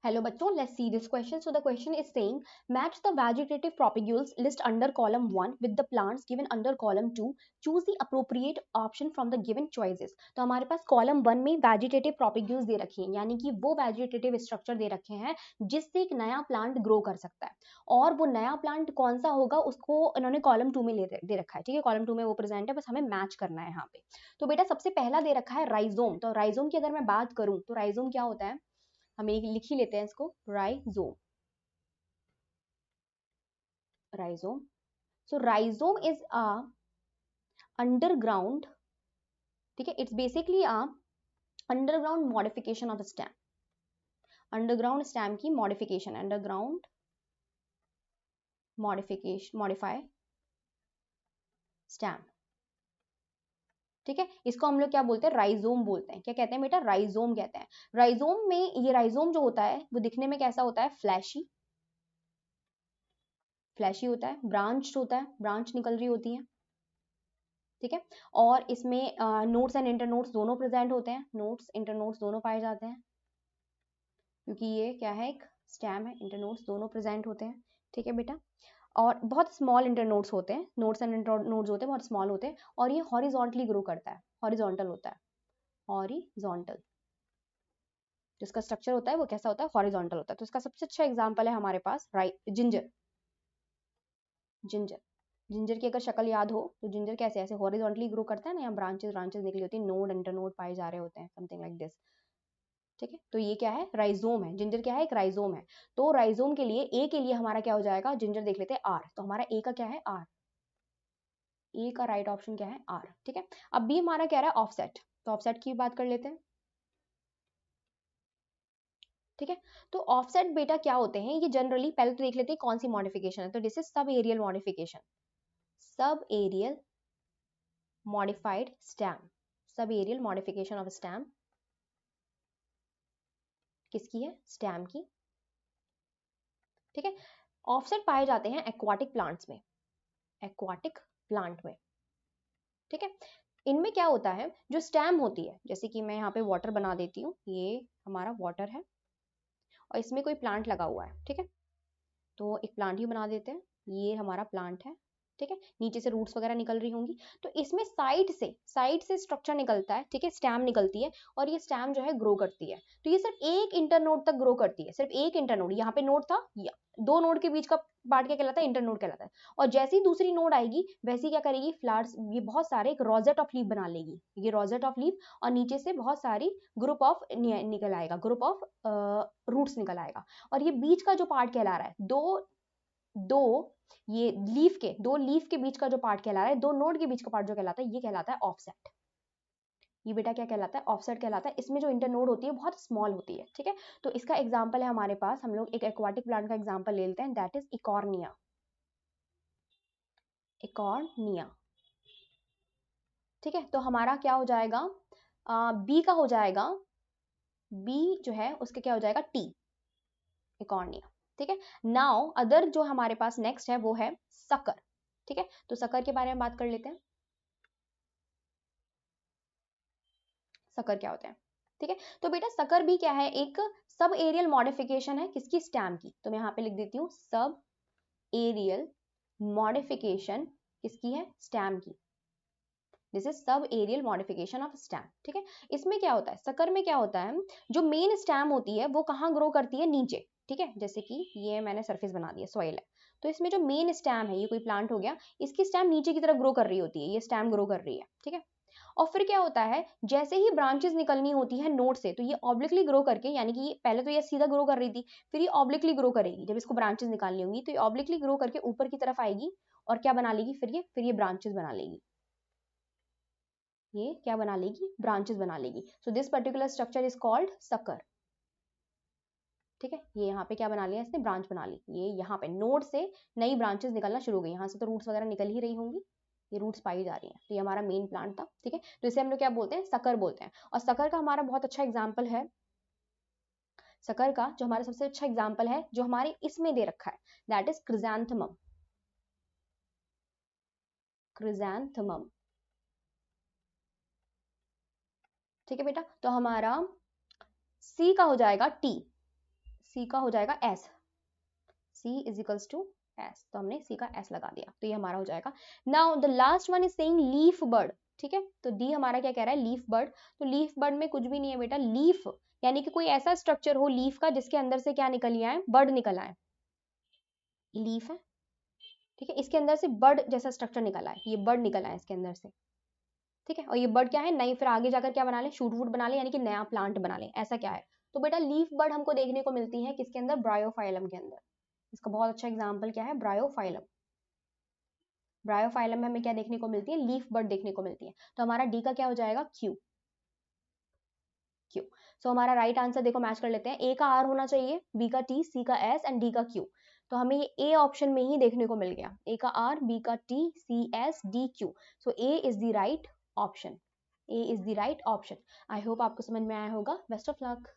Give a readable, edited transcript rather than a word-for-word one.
Hello bachcho, let's see this question. So the question is saying match the vegetative propagules list under column 1 with the plants given under column 2. Choose the appropriate option from the given choices. तो हमारे पास column 1 में vegetative propagules दे रखे हैं, यानी कि वो vegetative structure दे रखे हैं जिससे एक नया प्लांट ग्रो कर सकता है, और वो नया प्लांट कौन सा होगा उसको इन्होंने कॉलम 2 में दे रखा है। ठीक है, कॉलम 2 में वो प्रेजेंट है, बस हमें मैच करना है यहाँ पे। तो बेटा सबसे पहला दे रखा है राइजोम। तो राइजोम की अगर मैं बात करूं तो राइजोम क्या होता है, हम लिख ही लेते हैं इसको, rhizome. Rhizome, so rhizome is a underground, ठीक है, it's basically a underground modification of stem. Underground stem की मॉडिफिकेशन, अंडरग्राउंड मॉडिफाई स्टेम। ठीक है, इसको हम लोग क्या बोलते हैं, राइजोम बोलते हैं। क्या कहते हैं बेटा, राइजोम कहते हैं। राइजोम में ये राइजोम जो होता है वो दिखने में कैसा होता है, फ्लैशी, फ्लैशी होता है, ब्रांच होता है, ब्रांच निकल रही होती है। ठीक है, और इसमें नोट्स एंड इंटरनोट्स दोनों प्रेजेंट होते हैं, नोट्स इंटरनोट्स दोनों पाए जाते हैं, क्योंकि ये क्या है, एक स्टेम है, इंटरनोट्स दोनों प्रेजेंट होते हैं। ठीक है बेटा, और बहुत स्मॉल इंटरनोट्स होते हैं, नोट्स एंड इंटरनोट्स होते हैं, बहुत स्मॉल होते हैं, और ये हॉरिजॉन्टली ग्रो करता है, हॉरिजॉन्टल होता है, हॉरिजॉन्टल जिसका स्ट्रक्चर होता है वो कैसा होता है, हॉरिजॉन्टल होता है। तो इसका सबसे अच्छा एग्जांपल है हमारे पास जिंजर। जिंजर, जिंजर की अगर शक्ल याद हो तो जिंजर कैसे ऐसे हॉरिजॉन्टली ग्रो करता है ना, यहाँ ब्रांचेस ब्रांचेस निकली होती है, नोड इंटरनोड पाए जा रहे होते हैं, समथिंग लाइक दिस। ठीक है, तो ये क्या है, राइजोम है। जिंजर क्या है, एक राइजोम है। तो राइजोम के लिए ए के लिए हमारा क्या हो जाएगा, जिंजर देख लेते हैं आर, तो हमारा ए का क्या है, आर, ए का राइट ऑप्शन क्या है, आर। ठीक है, अब बी हमारा कह रहा है ऑफसेट, तो ऑफसेट की बात कर लेते हैं। ठीक है, तो ऑफसेट बेटा क्या होते हैं, ये जनरली पहले तो देख लेते हैं कौन सी मॉडिफिकेशन है। तो this is sub aerial modification, sub aerial modified stem, sub aerial modification of stem किसकी है, स्टेम की। ठीक है, ऑफसेट पाए जाते हैं एक्वाटिक प्लांट्स में, एक्वाटिक प्लांट में। ठीक है, इनमें क्या होता है, जो स्टेम होती है, जैसे कि मैं यहाँ पे वाटर बना देती हूँ, ये हमारा वाटर है और इसमें कोई प्लांट लगा हुआ है। ठीक है, तो एक प्लांट ही बना देते हैं, ये हमारा प्लांट है। ठीक है, नीचे से रूट्स वगैरह निकल रही होंगी, तो इसमें साइड से स्ट्रक्चर निकलता है। ठीक है, स्टेम निकलती है, और ये स्टेम जो है ग्रो करती है। तो ये सिर्फ एक इंटरनोड तक ग्रो करती है, सिर्फ एक इंटरनोड, यहाँ पे नोड था, दो नोड के बीच का पार्ट क्या कहलाता है, इंटरनोड कहलाता है। और जैसी दूसरी नोड आएगी वैसी क्या करेगी, फ्लावर्स, ये बहुत सारे एक रोजेट ऑफ लीफ बना लेगी, ये रोजेट ऑफ लीफ, और नीचे से बहुत सारी ग्रुप ऑफ निकल आएगा, ग्रुप ऑफ रूट्स निकल आएगा। और ये बीच का जो पार्ट कहला रहा है, दो ये दो लीफ के बीच का जो पार्ट कहला रहा है, दो नोड के बीच का पार्ट जो कहलाता है, ये कहलाता है ऑफसेट। ये बेटा क्या कहलाता है, ऑफसेट कहलाता है। इसमें जो इंटरनोड होती है बहुत स्मॉल होती है। ठीक है, तो इसका एग्जांपल है हमारे पास, हम लोग एक एक्वाटिक प्लांट का एग्जांपल ले लेते हैं, दैट इज इकॉर्निया। इकॉर्निया, ठीक है, तो हमारा क्या हो जाएगा, बी का हो जाएगा, बी जो है उसके क्या हो जाएगा, टी, इकॉर्निया। ठीक है, नाउ अदर जो हमारे पास नेक्स्ट है वो है सकर। ठीक है, तो सकर के बारे में बात कर लेते हैं, सकर क्या होता है। ठीक है, तो बेटा सकर भी क्या है, एक सब एरियल मॉडिफिकेशन है, किसकी, स्टेम की। तो मैं यहाँ पे लिख देती हूँ, सब एरियल मॉडिफिकेशन किसकी है, स्टेम की। This is sub aerial modification of stem. ठीक है, इसमें क्या होता है, सकर में क्या होता है, जो मेन स्टेम होती है वो कहाँ ग्रो करती है, नीचे। ठीक है, जैसे कि ये मैंने सरफेस बना दिया, सॉइल है, तो इसमें जो मेन स्टेम है, ये कोई प्लांट हो गया, इसकी स्टेम नीचे की तरफ ग्रो कर रही होती है, ये स्टेम ग्रो कर रही है। ठीक है, और फिर क्या होता है, जैसे ही ब्रांचेस निकलनी होती है नोड से, तो ये ऑब्लिकली ग्रो करके, यानी कि पहले तो ये सीधा ग्रो कर रही थी, फिर ये ऑब्लिकली ग्रो करेगी, जब इसको ब्रांचेस निकालनी होंगी तो ये ऑब्लिकली ग्रो करके ऊपर की तरफ आएगी, और क्या बना लेगी, फिर ये ब्रांचेस बना लेगी, ये क्या बना लेगी, ब्रांचेस बना लेगी। So this particular structure is called sucker. ठीक है, ये यहाँ पे क्या बना लिया इसने, ब्रांच बना ली, ये यहाँ पे नोड से नई ब्रांचेस निकलना शुरू हो गई, यहाँ से तो रूट्स वगैरह निकल ही रही होंगी, ये रूट्स पाई जा रही हैं। तो ये हमारा मेन प्लांट था। ठीक है, तो इसे हम लोग क्या बोलते हैं, सकर बोलते हैं। और सकर का हमारा बहुत अच्छा एग्जाम्पल है, सकर का जो हमारा सबसे अच्छा एग्जाम्पल है जो हमारे इसमें दे रखा है, दैट इज क्रिजैंथमम। क्रिजैंथमम, ठीक है बेटा, तो हमारा सी का हो जाएगा टी, सी का हो जाएगा S, C is equals to S, तो हमने सी का एस लगा दिया, तो ये हमारा हो जाएगा। Now the last one is saying leaf bird, ठीक है, तो डी हमारा क्या कह रहा है, लीफ बर्ड। तो लीफ बर्ड में कुछ भी नहीं है बेटा, लीफ यानी कि कोई ऐसा स्ट्रक्चर हो लीफ का जिसके अंदर से क्या निकल आए, बर्ड निकल आए, लीफ है, ठीक है, इसके अंदर से बर्ड जैसा स्ट्रक्चर निकला है, ये बर्ड निकला है इसके अंदर से, ठीक है, और ये बर्ड क्या है, नई फिर आगे जाकर क्या बना ले, शूट वूट बना ले, यानी कि नया प्लांट बना ले, ऐसा क्या है। तो बेटा लीफ बर्ड हमको देखने को मिलती है किसके अंदर, ब्रायोफाइलम के अंदर। इसका बहुत अच्छा एग्जाम्पल क्या है, ब्रायोफाइलम। ब्रायोफाइलम में हमें क्या देखने को मिलती है, लीफ बर्ड देखने को मिलती है। तो हमारा डी का क्या हो जाएगा, क्यू, क्यू। सो हमारा राइट आंसर देखो मैच कर लेते हैं, ए का आर होना चाहिए, बी का टी, सी का एस एंड डी का क्यू। तो हमें ये ए ऑप्शन में ही देखने को मिल गया, ए का आर, बी का T, C S, D Q. So A is the right option, A is the right option. I hope आपको समझ में आया होगा। Best of luck.